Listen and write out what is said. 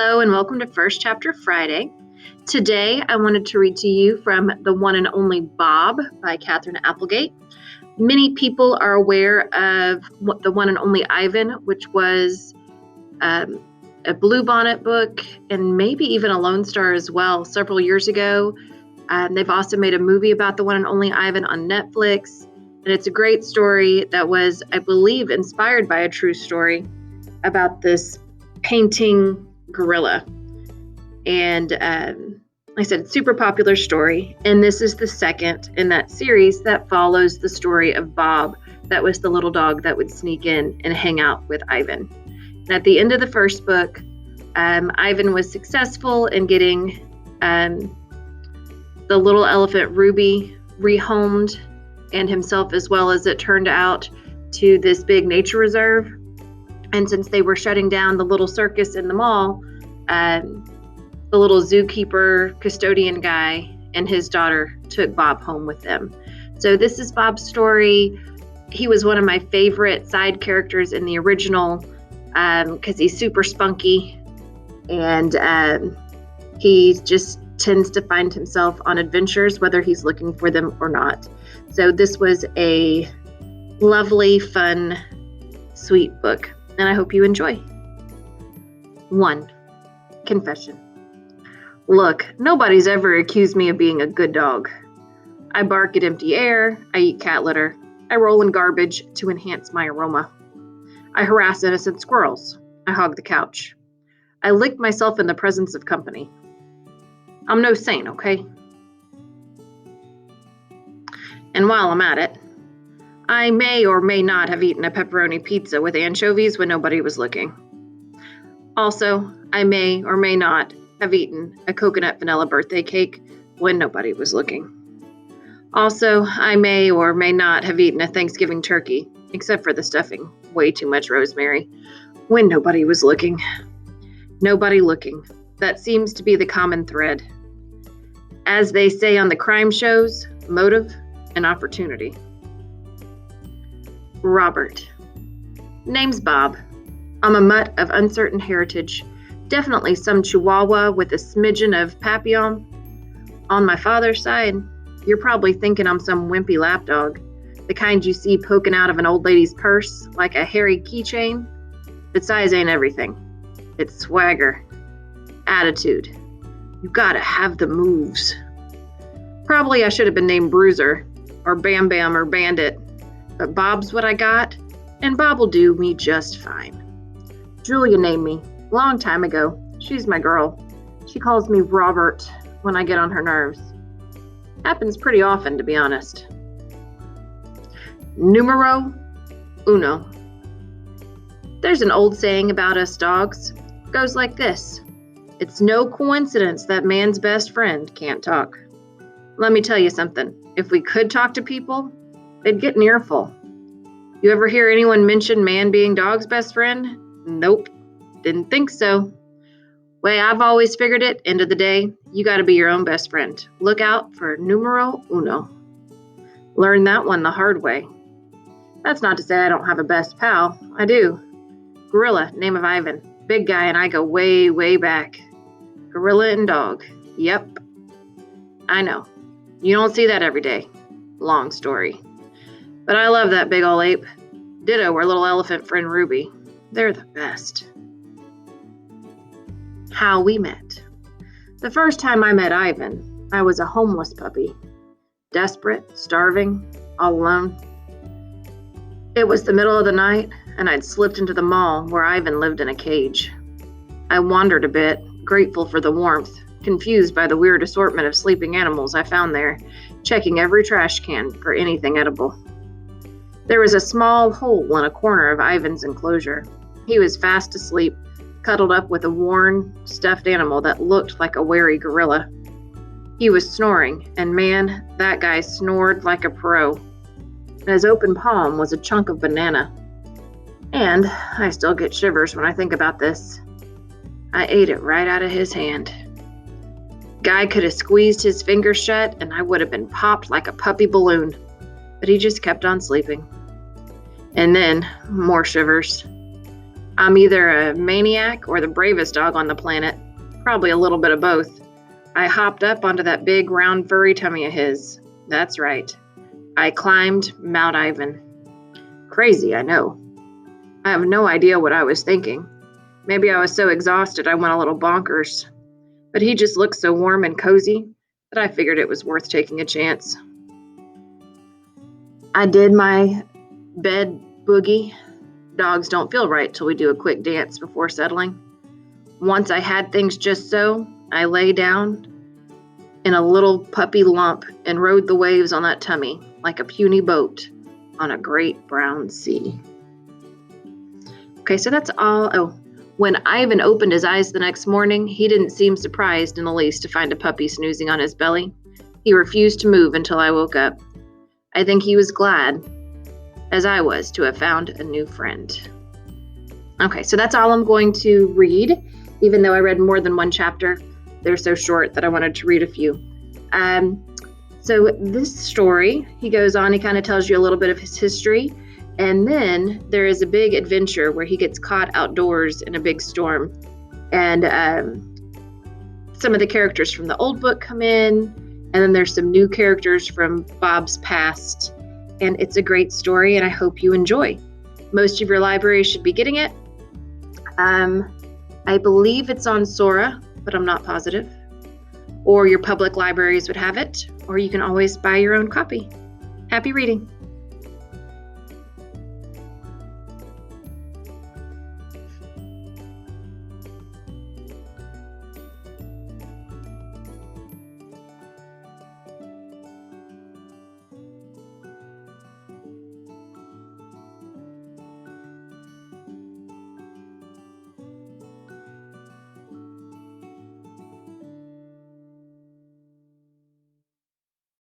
Hello and welcome to First Chapter Friday. Today I wanted to read to you from The One and Only Bob by Katherine Applegate. Many people are aware of The One and Only Ivan, which was a Bluebonnet book and maybe even a Lone Star as well several years ago. They've also made a movie about The One and Only Ivan on Netflix, and it's a great story that was, I believe, inspired by a true story about this painting gorilla. And like I said, super popular story. And this is the second in that series that follows the story of Bob. That was the little dog that would sneak in and hang out with Ivan. And at the end of the first book, Ivan was successful in getting the little elephant Ruby rehomed, and himself as well, as it turned out, to this big nature reserve. And since they were shutting down the little circus in the mall, the little zookeeper custodian guy and his daughter took Bob home with them. So this is Bob's story. He was one of my favorite side characters in the original because he's super spunky, and he just tends to find himself on adventures, whether he's looking for them or not. So this was a lovely, fun, sweet book, and I hope you enjoy. 1. Confession. Look, nobody's ever accused me of being a good dog. I bark at empty air, I eat cat litter, I roll in garbage to enhance my aroma. I harass innocent squirrels, I hog the couch. I lick myself in the presence of company. I'm no saint, okay? And while I'm at it, I may or may not have eaten a pepperoni pizza with anchovies when nobody was looking. Also, I may or may not have eaten a coconut vanilla birthday cake when nobody was looking. Also, I may or may not have eaten a Thanksgiving turkey, except for the stuffing, way too much rosemary, when nobody was looking. Nobody looking. That seems to be the common thread. As they say on the crime shows, motive and opportunity. Robert. Name's Bob. I'm a mutt of uncertain heritage, definitely some Chihuahua with a smidgen of Papillon. On my father's side, you're probably thinking I'm some wimpy lapdog, the kind you see poking out of an old lady's purse like a hairy keychain. But size ain't everything. It's swagger, attitude. You gotta have the moves. Probably I should have been named Bruiser, or Bam Bam, or Bandit, but Bob's what I got, and Bob will do me just fine. Julia named me, long time ago. She's my girl. She calls me Robert when I get on her nerves. Happens pretty often, to be honest. Numero uno. There's an old saying about us dogs. It goes like this. It's no coincidence that man's best friend can't talk. Let me tell you something. If we could talk to people, they'd get an earful. You ever hear anyone mention man being dog's best friend? Nope. Didn't think so. Way I've always figured it, end of the day, you gotta be your own best friend. Look out for numero uno. Learned that one the hard way. That's not to say I don't have a best pal. I do. Gorilla, name of Ivan. Big guy and I go way, way back. Gorilla and dog. Yep. I know. You don't see that every day. Long story. But I love that big ol' ape. Ditto our little elephant friend Ruby. They're the best. How we met. The first time I met Ivan, I was a homeless puppy. Desperate, starving, all alone. It was the middle of the night, and I'd slipped into the mall where Ivan lived in a cage. I wandered a bit, grateful for the warmth, confused by the weird assortment of sleeping animals I found there, checking every trash can for anything edible. There was a small hole in a corner of Ivan's enclosure. He was fast asleep, cuddled up with a worn, stuffed animal that looked like a wary gorilla. He was snoring, and man, that guy snored like a pro. In his open palm was a chunk of banana. And I still get shivers when I think about this. I ate it right out of his hand. Guy could have squeezed his fingers shut and I would have been popped like a puppy balloon. But he just kept on sleeping. And then, more shivers. I'm either a maniac or the bravest dog on the planet, probably a little bit of both. I hopped up onto that big, round, furry tummy of his. That's right. I climbed Mount Ivan. Crazy, I know. I have no idea what I was thinking. Maybe I was so exhausted I went a little bonkers. But he just looked so warm and cozy that I figured it was worth taking a chance. I did my bed boogie. Dogs don't feel right till we do a quick dance before settling. Once I had things just so, I lay down in a little puppy lump and rode the waves on that tummy like a puny boat on a great brown sea. Okay, so that's all. Oh, when Ivan opened his eyes the next morning, he didn't seem surprised in the least to find a puppy snoozing on his belly. He refused to move until I woke up. I think he was glad, as I was, to have found a new friend. Okay, so that's all I'm going to read, even though I read more than one chapter. They're so short that I wanted to read a few. So this story, he goes on, he kind of tells you a little bit of his history, and then there is a big adventure where he gets caught outdoors in a big storm, and some of the characters from the old book come in, and then there's some new characters from Bob's past, and it's a great story, and I hope you enjoy. Most of your libraries should be getting it. I believe it's on Sora, but I'm not positive. Or your public libraries would have it, or you can always buy your own copy. Happy reading.